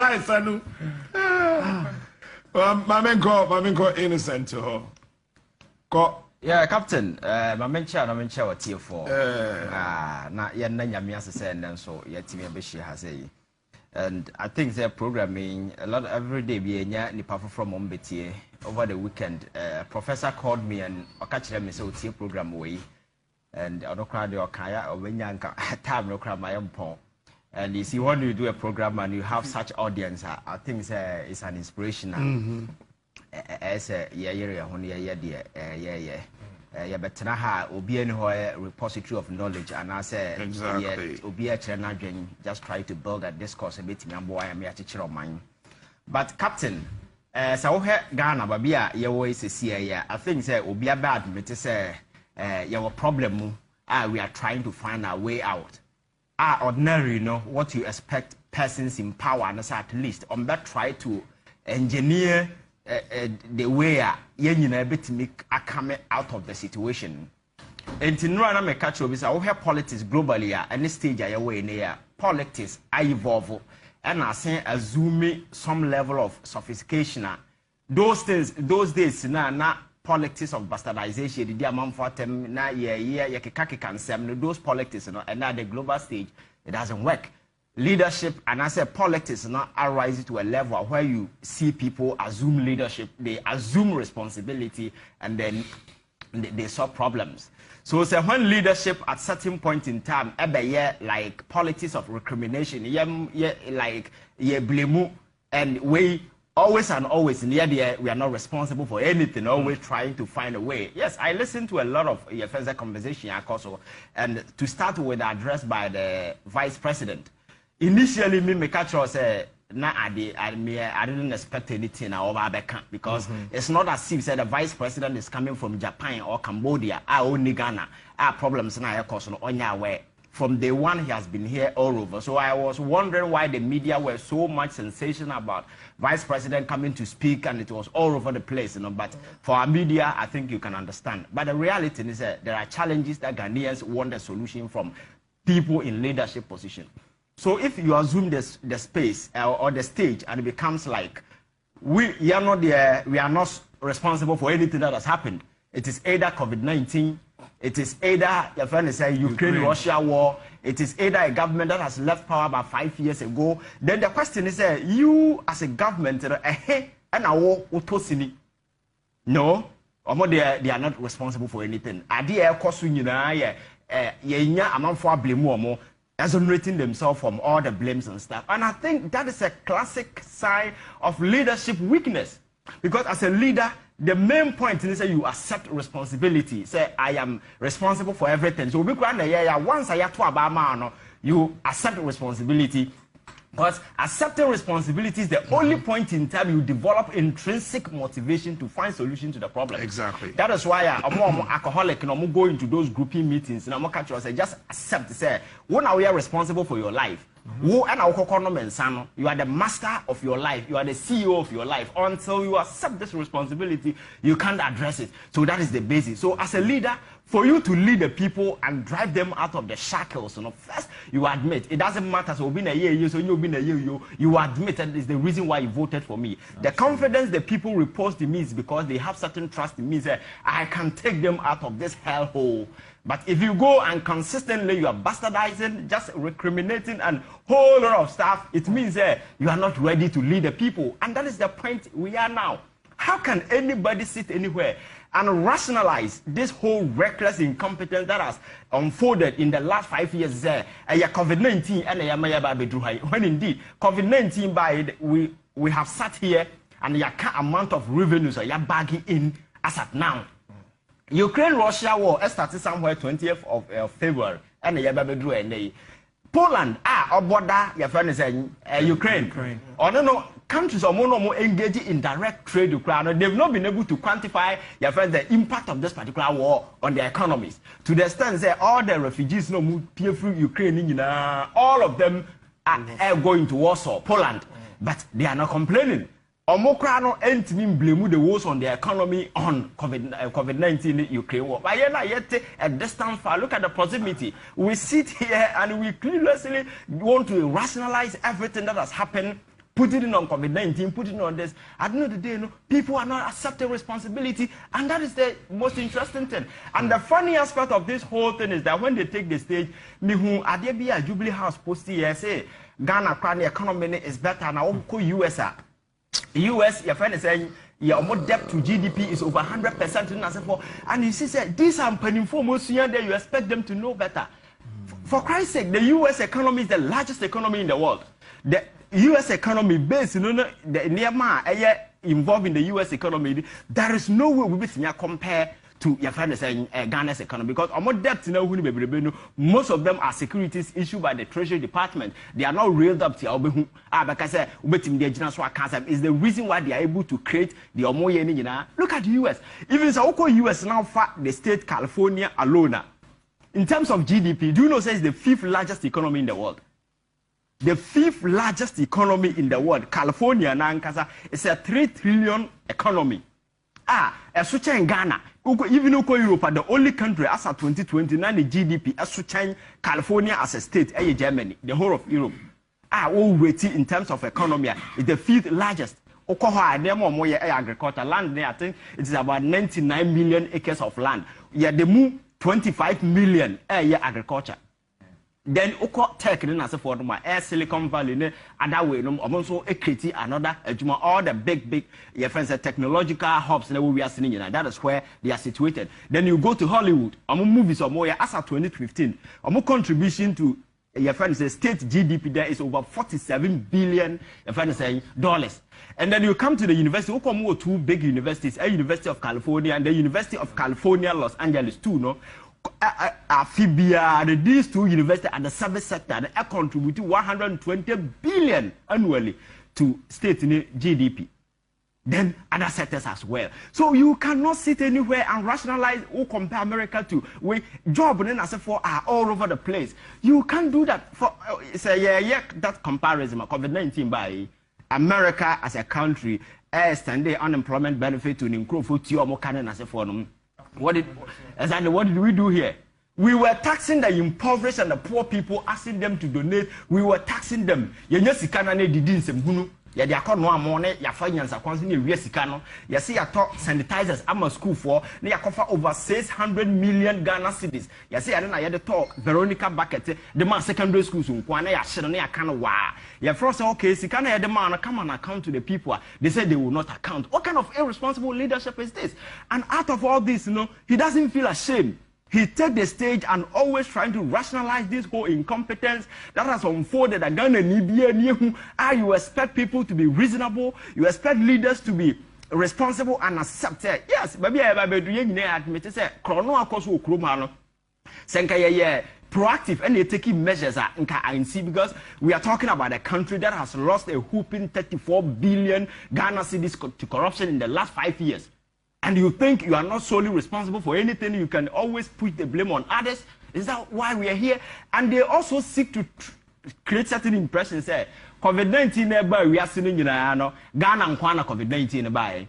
I sanu. Mamenko innocent to her. Go. Yeah, Captain. Mamencha what tier for. Na Yamias send and so yet Beshi has a. And I think they're programming a lot every day. Be ni perform from Mombeti over the weekend. Professor called me and I catch them so tier program away. And I don't cry the Okaya or when you time no cry my own pong. And you see, when you do a program and you have such audience, I think it's an inspiration. As a but now be a repository of knowledge, and I say, exactly. Just try to build a discourse a bit. I'm a teacher of mine. But Captain, so Ghana, Babia, you always see, I think say will be a bad, but say, your problem. We are trying to find our way out. Ordinary, you know, what you expect persons in power, and at least on that try to engineer the way you know to make a come out of the situation. And to know I'm a catch of this, I have politics globally at any stage I away near politics I evolve and I say assume some level of sophistication. Those days now politics of bastardization, the amount for them na those politics, you know, and at the global stage it doesn't work. Leadership and I say politics not arise to a level where you see people assume leadership, they assume responsibility, and then they solve problems. So when leadership at certain point in time, like politics of recrimination, like blame and we. Always and always in the idea we are not responsible for anything, always trying to find a way. Yes, I listened to a lot of your first conversation, also, and to start with the address by the vice president. Initially, me catch say, I didn't expect anything because it's not as if the vice president is coming from Japan or Cambodia, only Ghana. Our problems now on your way. From day one, he has been here all over. So I was wondering why the media were so much sensational about Vice President coming to speak, and it was all over the place, you know. But for our media, I think you can understand. But the reality is that there are challenges that Ghanaians want a solution from people in leadership position. So if you assume the space or the stage, and it becomes like we are not responsible for anything that has happened. It is either COVID-19. It is either your friend say Ukraine-Russia war. It is either a government that has left power about 5 years ago. Then the question is, you as a government, no, they are not responsible for anything. Exonerating themselves from all the blames and stuff. And I think that is a classic sign of leadership weakness. Because as a leader, the main point is that you accept responsibility. Say, I am responsible for everything. So once I have to Obama, you accept responsibility. But accepting responsibility is the only point in time you develop intrinsic motivation to find solution to the problem. Exactly. That is why I'm alcoholic and I'm going to those grouping meetings and I'm catch say just accept say when are we responsible for your life. You are the master of your life. You are the CEO of your life. Until you accept this responsibility, you can't address it. So that is the basis. So as a leader, for you to lead the people and drive them out of the shackles, you know, first you admit it doesn't matter. So been a year, so you've been a year, you admit that is the reason why you voted for me. Absolutely. The confidence the people repose in me is because they have certain trust in me. Say I can take them out of this hellhole. But if you go and consistently you are bastardizing, just recriminating and whole lot of stuff, it means you are not ready to lead the people. And that is the point we are now. How can anybody sit anywhere and rationalize this whole reckless incompetence that has unfolded in the last 5 years? COVID-19 and when indeed COVID-19 we have sat here and the amount of revenues are bagging in as at now. Ukraine-Russia war started somewhere 20th of February and the Poland border your friend is Ukraine. Or no countries are more engaging in direct trade with Ukraine. They've not been able to quantify your friend the impact of this particular war on their economies. To the extent that all the refugees no move through Ukraine, all of them are going to Warsaw, Poland, but they are not complaining. Omokrano entimi blame the woes on the economy on COVID-19 Ukraine war. But yet a distance far. Look at the proximity. We sit here and we clearly want to rationalize everything that has happened putting it on COVID-19, putting it on this. At the end of the day, you know, people are not accepting responsibility, and that is the most interesting thing. And the funny aspect of this whole thing is that when they take the stage, me who at the Jubilee House posted here say Ghana crane economy is better now. US US, your friend is saying your more debt to GDP is over 100%. And you see, these are most young that you expect them to know better. For Christ's sake, the US economy is the largest economy in the world. The US economy based, you know, the Myanmar involved in the US economy, there is no way we can compare to your friend saying Ghana's economy, because more debt, you know, most of them are securities issued by the Treasury Department. They are not reeled up to because is the reason why they are able to create the Omoye. Look at the US. Even so, US now the state California alone. In terms of GDP, do you know it's the 5th largest economy in the world? The 5th largest economy in the world, California, is a 3 trillion economy. A switch in Ghana, even Europe, the only country as of 2029, the GDP, a switch in California as a state, Germany, the whole of Europe. In terms of economy, is the 5th largest. Agriculture land, I think it is about 99 million acres of land. Yeah, they move 25 million agriculture. Then tech for Silicon Valley other way also create another all the big your friends technological hubs we are seeing that is where they are situated. Then you go to Hollywood, movies or more as of 2015, contribution to your friends state GDP there is over 47 billion your friends saying dollars. And then you come to the university, two big universities, a University of California and the University of California, Los Angeles too, no? These two universities and the service sector they are contributing 120 billion annually to state GDP. Then other sectors as well. So you cannot sit anywhere and rationalize or compare America to where job and for are all over the place. You can't do that. For that comparison of COVID-19 by America as a country extend the unemployment benefit to improve for what did we do here? We were taxing the impoverished and the poor people, asking them to donate. We were taxing them. You see, I taught sanitizers. I'm a school for. They cover over 600 million Ghana cedis. You see, I don't know. Talk Veronica Bucket. The man secondary schools. You first okay. The man come and account to the people. They said they will not account. What kind of irresponsible leadership is this? And out of all this, he doesn't feel ashamed. He take the stage and always trying to rationalize this whole incompetence that has unfolded again. You expect people to be reasonable. You expect leaders to be responsible and accepted. Yes, baby, admit it. Say, proactive and they're taking measures because we are talking about a country that has lost a whooping 34 billion Ghana cedis to corruption in the last 5 years. And you think you are not solely responsible for anything, you can always put the blame on others. Is that why we are here? And they also seek to create certain impressions. Say, COVID-19 we are seeing Ghana and Kwana COVID-19 by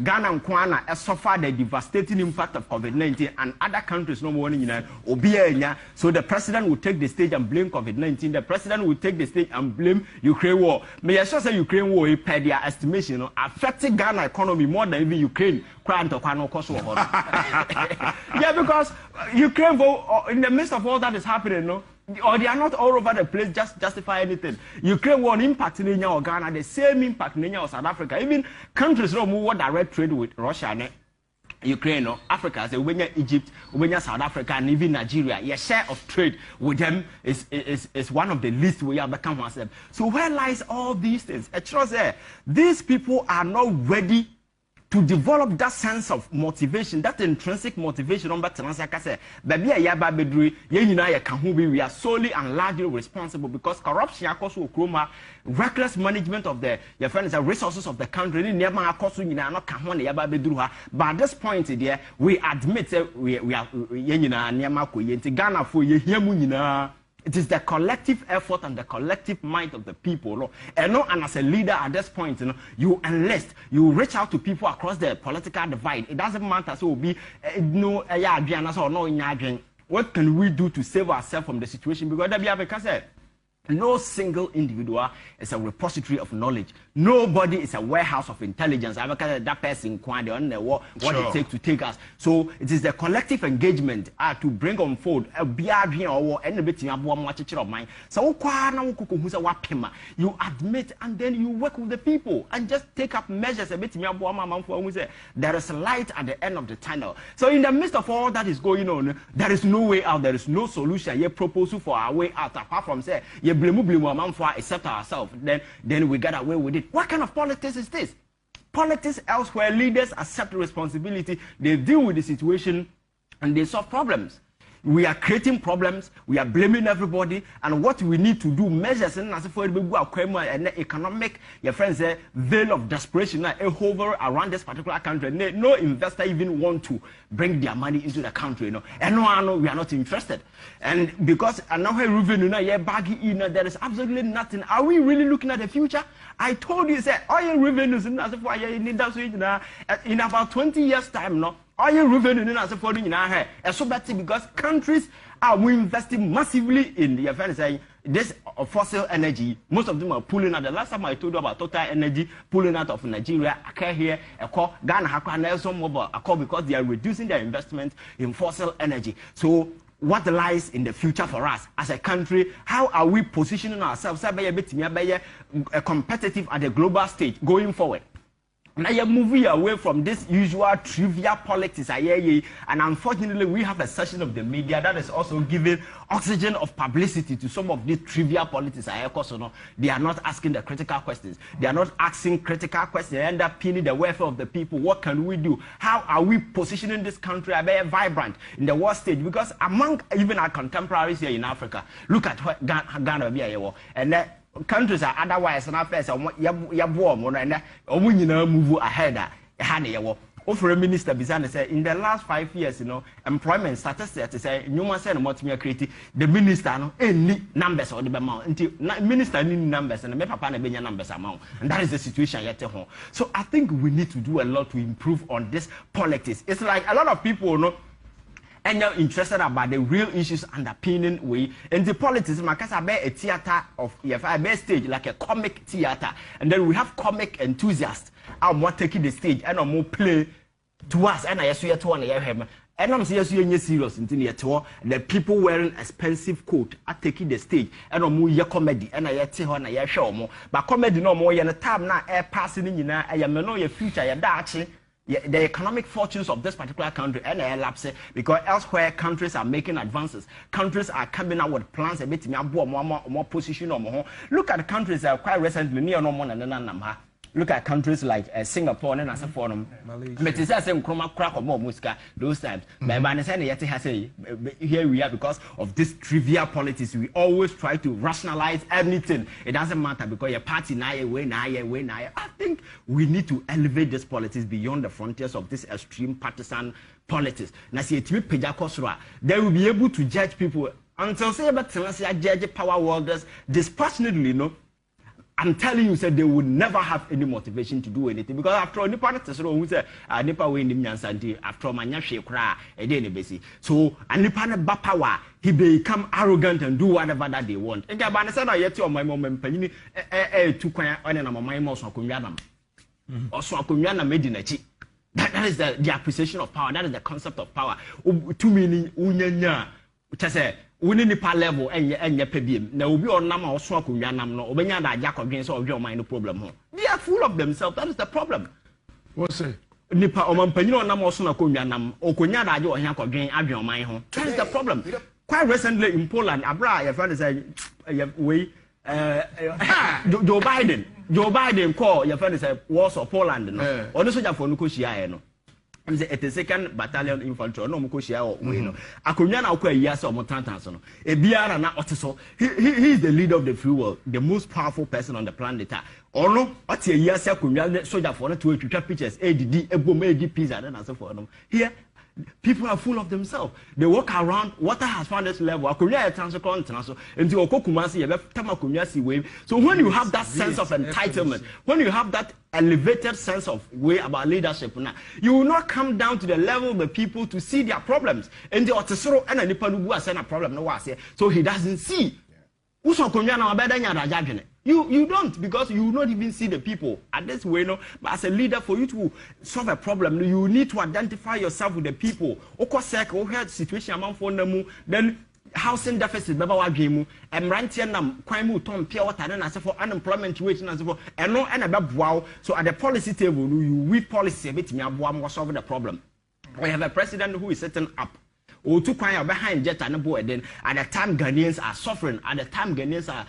Ghana and Kwana has suffered the devastating impact of COVID-19 and other countries no more so the president will take the stage and blame COVID-19. The president will take the stage and blame Ukraine war. May I just say Ukraine war per their estimation affecting Ghana economy more than even Ukraine. Yeah, because Ukraine in the midst of all that is happening, or they are not all over the place just justify anything. Ukraine won impact in Ghana, the same impact in South Africa. Even countries who want direct trade with Russia and Ukraine, Africa, as Egypt, South Africa, and even Nigeria. Your share of trade with them is one of the least we have become ourselves. So where lies all these things? These people are not ready to develop that sense of motivation, that intrinsic motivation. We are solely and largely responsible because corruption, reckless management of the resources of the country. But at this point, we admit we are Ghana for it is the collective effort and the collective mind of the people. And as a leader at this point, you enlist, you reach out to people across the political divide. It doesn't matter. So what can we do to save ourselves from the situation? Because No single individual is a repository of knowledge. Nobody is a warehouse of intelligence. I because that person what it takes to take us. So it is the collective engagement to bring on fold a biadrin or any bit of mine. So you admit and then you work with the people and just take up measures a bit. There is a light at the end of the tunnel. So in the midst of all that is going on, there is no way out. There is no solution. Your proposal for our way out apart from say except ourselves, then we get away with it. What kind of politics is this? Politics elsewhere, leaders accept responsibility, they deal with the situation and they solve problems. We are creating problems, we are blaming everybody, and what we need to do, measures and economic, your friends say, veil of desperation hover around this particular country. No investor even want to bring their money into the country, and no, we are not interested. And because another revenue there is absolutely nothing. Are we really looking at the future? I told you, say, oil revenues in about 20 years' time, oil revenue in for so better because countries are investing massively in the affairs saying this fossil energy. Most of them are pulling out. The last time I told you about Total Energy pulling out of Nigeria, I can't hear a call Ghana because they are reducing their investment in fossil energy. So what lies in the future for us as a country? How are we positioning ourselves competitive at the global stage going forward? Now you're moving away from this usual trivial politics, and unfortunately we have a section of the media that is also giving oxygen of publicity to some of these trivial politics. They are not asking the critical questions. They are not asking critical questions. They end up pinning the welfare of the people. What can we do? How are we positioning this country vibrant in the world stage? Because among even our contemporaries here in Africa, look at what Ghana and countries are otherwise and affairs and move ahead. For a minister say in the last 5 years, employment statistics say the minister any numbers or the amount until minister need numbers and the numbers amount, and that is the situation yet at home. So I think we need to do a lot to improve on this politics. It's like a lot of people and you're interested about the real issues underpinning way and the politics because I a theater of stage like a comic theater, and then we have comic enthusiasts I'm more taking the stage and I'm more play to us and I see to one and I'm serious in the people wearing expensive coat are taking the stage and I'm more comedy and I tell on a show more but comedy no more in a time now air passing in I am no your future your dark. The economic fortunes of this particular country and elapse because elsewhere countries are making advances. Countries are coming out with plans a bit more position or more. Look at countries that quite recently near no more than look at countries like Singapore and as a forum. Those times. Here we are because of this trivial politics. We always try to rationalize everything. It doesn't matter because your party now. I think we need to elevate this politics beyond the frontiers of this extreme partisan politics. They will be able to judge people until say about judge power wielders dispassionately, I'm telling you, said they would never have any motivation to do anything because after all, Nipa who say Nipa we in the after all, manya shekra a day basi. So and Nipa ba power, he become arrogant and do whatever that they want. And I said, I yet on my moment, penny to quite on and my mouse or kunyanam. Also, kunyana made in a cheap. That is the appreciation of power. That is the concept of power. Too many unyanya, which I say. We need the level and your pebim. Now we are now also kunyanam no. Obenya da jack of gains of your mind no problem. They are full of themselves. That is the problem. What's it? Nipa omanpanyi na mo so na kunyanam. Okonya da je ohia kodwen adwen man ho. That is the problem. Quite recently in Poland, abra your friend say we Joe Biden call your friend say wars of Poland no. Ono soja for no ko hia no. I'm the 82nd Battalion Infantry. No, Mukoshia or Wino. Akunyana Oka Yasa or Motantansono. A Biara na Otiso. He is the leader of the free world, the most powerful person on the planet. Or no, what's a Yasa Kunyana soldier for to take pictures, ADD, AD, pizza, and so forth. Here, people are full of themselves. They walk around. Water has found this level. Akunya transcontinental into Okokumasi, Tamakunyasi wave. So when you have that sense of entitlement, when you have that elevated sense of way about leadership, you will not come down to the level of the people to see their problems. And the Otisoro and a Nipanubu send a problem. No, so he doesn't see. You don't, because you will not even see the people at this way. No, but as a leader, for you to solve a problem, you need to identify yourself with the people. Situation among for them, then housing deficit, baba wa dream, and rantier nam, crime, tom, pure water, and as for unemployment situation as well, and no, and about wow. So at the policy table, you with policy, bit me was solving the problem. We have a president who is setting up. Or two crime behind jet and a boy. Then at the time Ghanaians are suffering, at the time Ghanaians are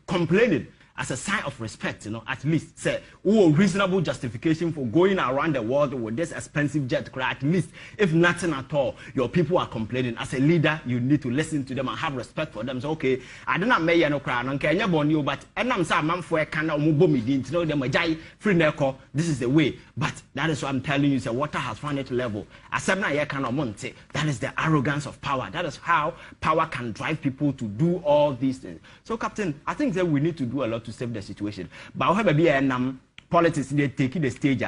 complaining. As a sign of respect, at least say, reasonable justification for going around the world with this expensive jet. At least, if nothing at all, your people are complaining. As a leader, you need to listen to them and have respect for them. So, okay, I don't know, may no cry, no care, you, but I'm saying, man, for a can of mubomi, didn't know them, a jai, free neko. This is the way. But that is what I'm telling you. Say, water has found its level. As I'm not can of monte. That is the arrogance of power. That is how power can drive people to do all these things. So, Captain, I think that we need to do a lot to save the situation. But however, politics, they take the stage.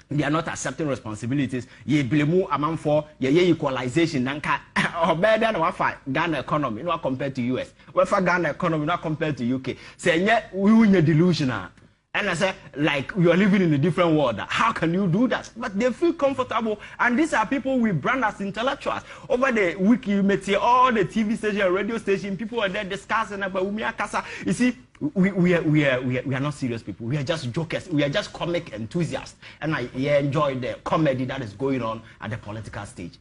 They are not accepting responsibilities. Ye blame among for ye equalization. Nanka or better than what Ghana economy, not compared to US. What for Ghana economy, not compared to UK. Say yet we were delusional. And I said, like, you are living in a different world. How can you do that? But they feel comfortable. And these are people we brand as intellectuals. Over the week, you may see all the TV station, radio station, people are there discussing about Bawumia Kasa. You see, we are not serious people. We are just jokers. We are just comic enthusiasts. And I enjoy the comedy that is going on at the political stage.